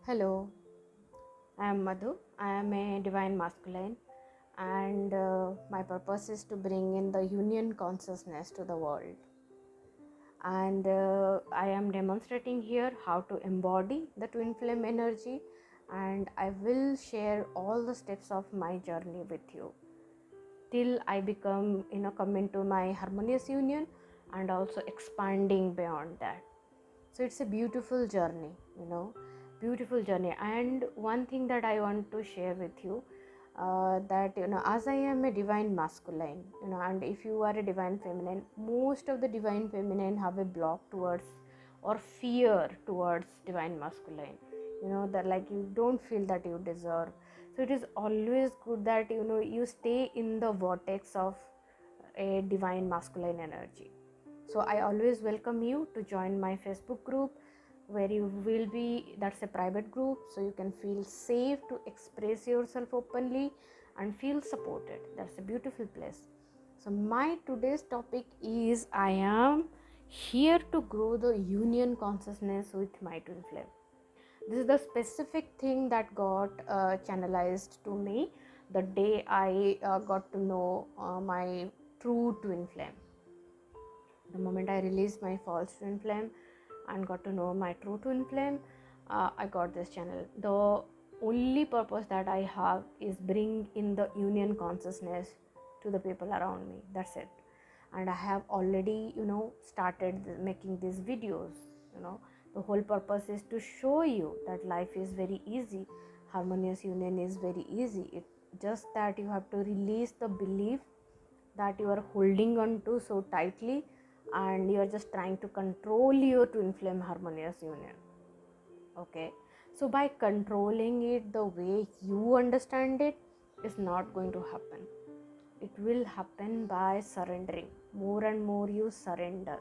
Hello, I am Madhu. I am a divine masculine, and my purpose is to bring in the union consciousness to the world. And I am demonstrating here how to embody the twin flame energy, and I will share all the steps of my journey with you till I become, come into my harmonious union and also expanding beyond that. So it's a beautiful journey, beautiful journey. And one thing that I want to share with you, that as I am a divine masculine, and if you are a divine feminine, most of the divine feminine have a block towards or fear towards divine masculine, that like you don't feel that you deserve. So it is always good that you stay in the vortex of a divine masculine energy. So I always welcome you to join my Facebook group, where you will be, that's a private group, so you can feel safe to express yourself openly and feel supported. That's a beautiful place. So my today's topic is, I am here to grow the union consciousness with my twin flame. This is the specific thing that got channelized to me the day I got to know my true twin flame. The moment I released my false twin flame and got to know my true twin flame, I got this channel. The only purpose that I have is bring in the union consciousness to the people around me. That's it. And I have already started making these videos. The whole purpose is to show you that life is very easy, harmonious union is very easy. It just that you have to release the belief that you are holding on to so tightly, and you are just trying to control your twin flame harmonious union. Okay, so by controlling it the way you understand it is not going to happen. It will happen by surrendering. More and more you surrender.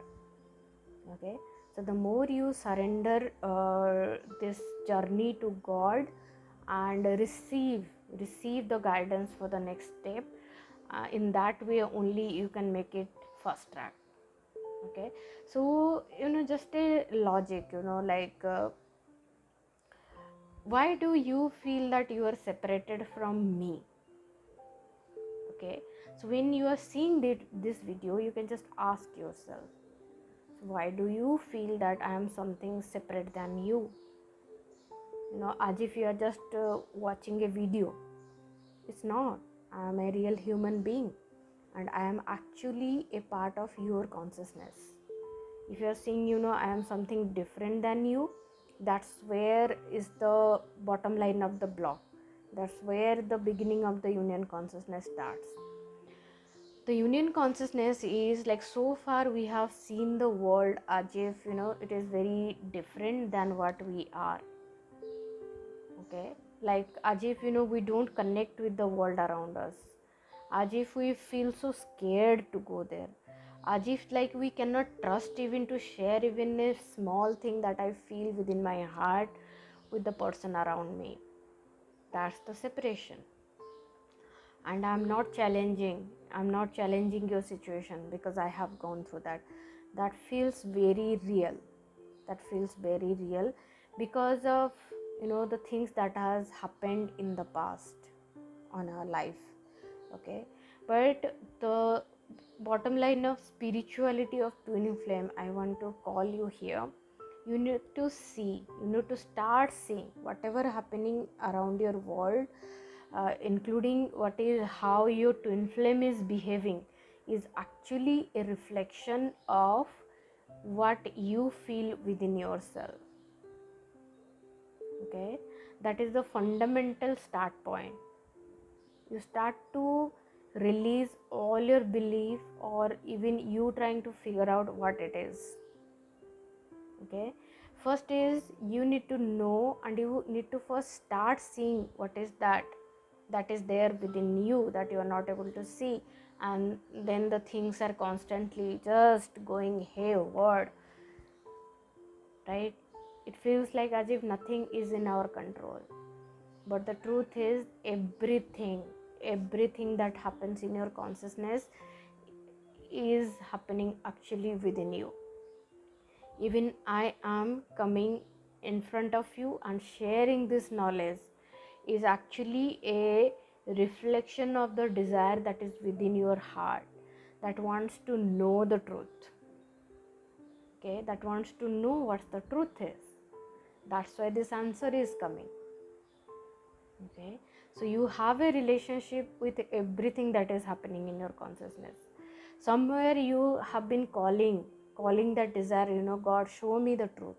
Okay, so the more you surrender this journey to God and receive the guidance for the next step, in that way only you can make it fast track. Okay, so just a logic, like why do you feel that you are separated from me? Okay, so when you are seeing this video, you can just ask yourself, so why do you feel that I am something separate than you? As if you are just watching a video. It's not. I am a real human being, and I am actually a part of your consciousness. If you are seeing I am something different than you, that's where is the bottom line of the block. That's where the beginning of the union consciousness starts. The union consciousness is like, so far we have seen the world as if it is very different than what we are. Okay, like as if we don't connect with the world around us, as if we feel so scared to go there, as if like we cannot trust even to share even a small thing that I feel within my heart with the person around me. That's the separation. And I'm not challenging your situation, because I have gone through that. That feels very real. Because of the things that has happened in the past on our life. Okay, but the bottom line of spirituality of twin flame, I want to call you here. You need to start seeing whatever happening around your world, including how your twin flame is behaving, is actually a reflection of what you feel within yourself. Okay, that is the fundamental start point. You start to release all your belief, or even you trying to figure out what it is. Okay, first is you need to know, and you need to first start seeing what is that is there within you that you are not able to see. And then the things are constantly just going hayward, right? It feels like as if nothing is in our control. But the truth is, everything that happens in your consciousness is happening actually within you. Even I am coming in front of you and sharing this knowledge is actually a reflection of the desire that is within your heart, that wants to know the truth. Okay, that wants to know what the truth is. That's why this answer is coming. Okay, so you have a relationship with everything that is happening in your consciousness. Somewhere you have been calling that desire, God, show me the truth.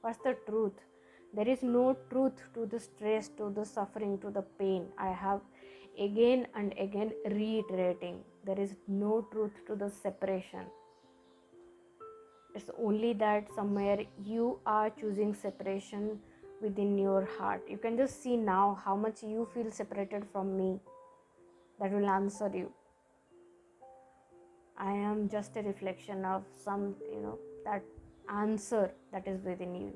What's the truth? There is no truth to the stress, to the suffering, to the pain. I have again and again reiterating, there is no truth to the separation. It's only that somewhere you are choosing separation within your heart. You can just see now how much you feel separated from me. That will answer you. I am just a reflection of some, that answer that is within you,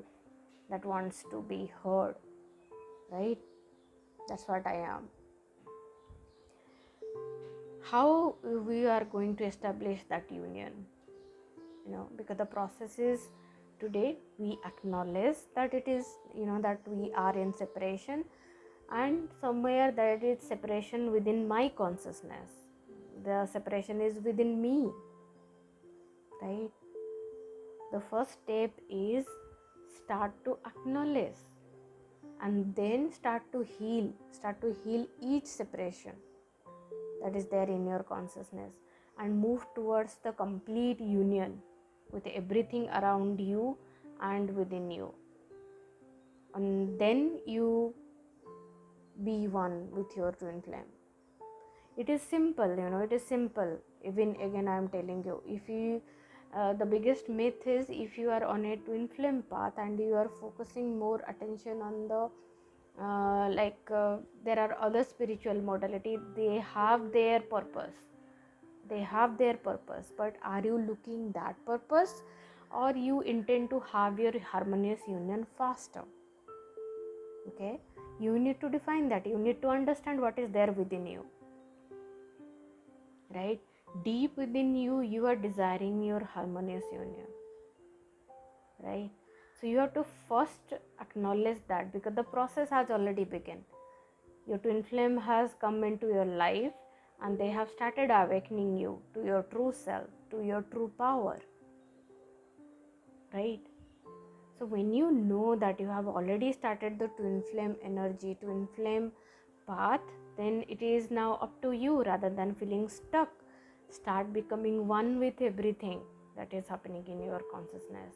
that wants to be heard, right? That's what I am. How we are going to establish that union? Because the process is, today we acknowledge that it is, that we are in separation, and somewhere that is separation within my consciousness. The separation is within me, right? The first step is start to acknowledge, and then start to heal each separation that is there in your consciousness, and move towards the complete union with everything around you and within you. And then you be one with your twin flame. It is simple, it is simple. Even again, I am telling you, if you the biggest myth is, if you are on a twin flame path and you are focusing more attention on the there are other spiritual modality, they have their purpose, but are you looking that purpose, or you intend to have your harmonious union faster? Okay, you need to define that. You need to understand what is there within you, right? Deep within you, you are desiring your harmonious union, right? So you have to first acknowledge that, because the process has already begun. Your twin flame has come into your life, and they have started awakening you to your true self, to your true power, right? So when you know that you have already started the twin flame energy, twin flame path, then it is now up to you, rather than feeling stuck. Start becoming one with everything that is happening in your consciousness.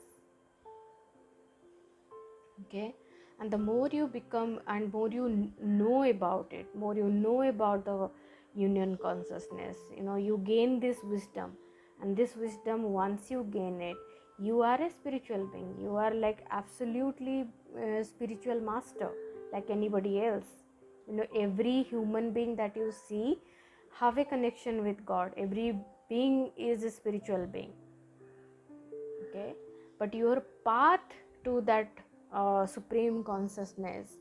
Okay, and the more you become and more you know about it, more you know about the union consciousness, you gain this wisdom. And this wisdom, once you gain it, you are a spiritual being. You are like absolutely spiritual master, like anybody else. Every human being that you see have a connection with God. Every being is a spiritual being. Okay, but your path to that supreme consciousness,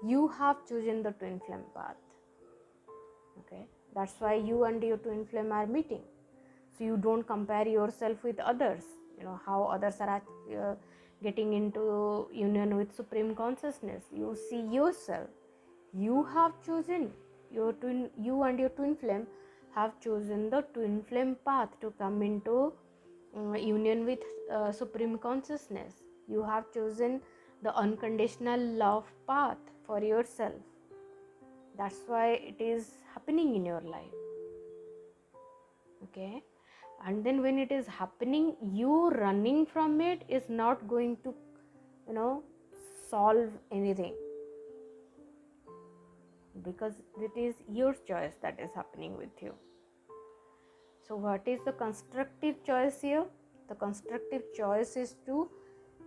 you have chosen the twin flame path. Okay, that's why you and your twin flame are meeting. So you don't compare yourself with others, how others are getting into union with supreme consciousness. You see yourself. You have chosen you and your twin flame have chosen the twin flame path to come into union with supreme consciousness. You have chosen the unconditional love path for yourself. That's why it is happening in your life. Okay, and then when it is happening, you running from it is not going to solve anything, because it is your choice that is happening with you. So what is the constructive choice here? The constructive choice is to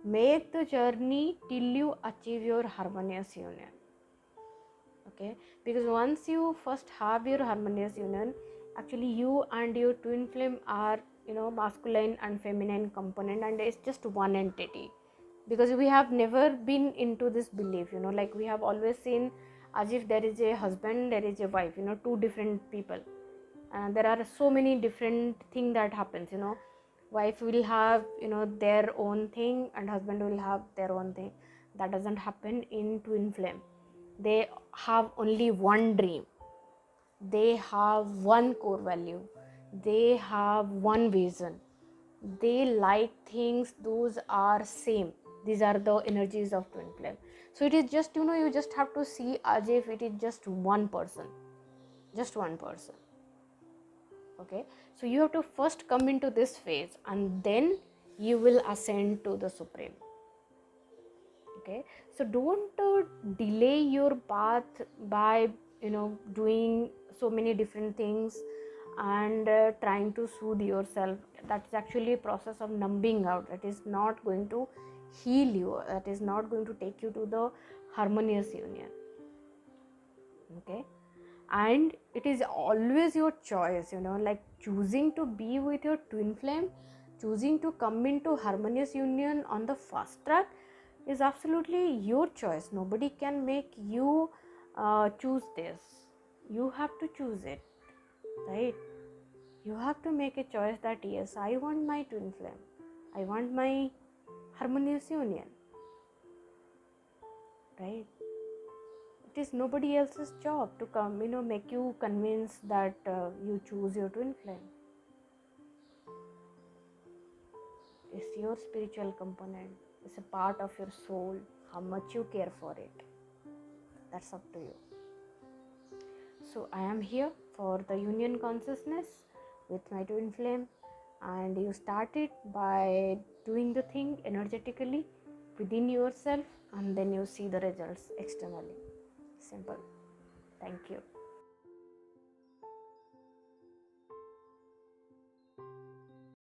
make the journey till you achieve your harmonious union. Okay, because once you first have your harmonious union, actually you and your twin flame are masculine and feminine component, and it's just one entity. Because we have never been into this belief, like we have always seen as if there is a husband, there is a wife, two different people. There are so many different things that happens. Wife will have their own thing, and husband will have their own thing. That doesn't happen in twin flame. They have only one dream, they have one core value, they have one vision, they like things, those are same. These are the energies of twin flame. So it is just, you just have to see as if it is just one person, just one person. Okay, so you have to first come into this phase and then you will ascend to the supreme. Okay, so don't delay your path by doing so many different things and trying to soothe yourself. That's actually a process of numbing out. That is not going to heal you, that is not going to take you to the harmonious union. Okay, and it is always your choice, like choosing to be with your twin flame, choosing to come into harmonious union on the fast track is absolutely your choice. Nobody can make you choose this. You have to choose it, right? You have to make a choice that yes, I want my twin flame, I want my harmonious union, right? It is nobody else's job to come make you convince that you choose your twin flame. It's your spiritual component, it's a part of your soul. How much you care for it, that's up to you. So I am here for the union consciousness with my twin flame, and you start it by doing the thing energetically within yourself, and then you see the results externally. Simple. Thank you.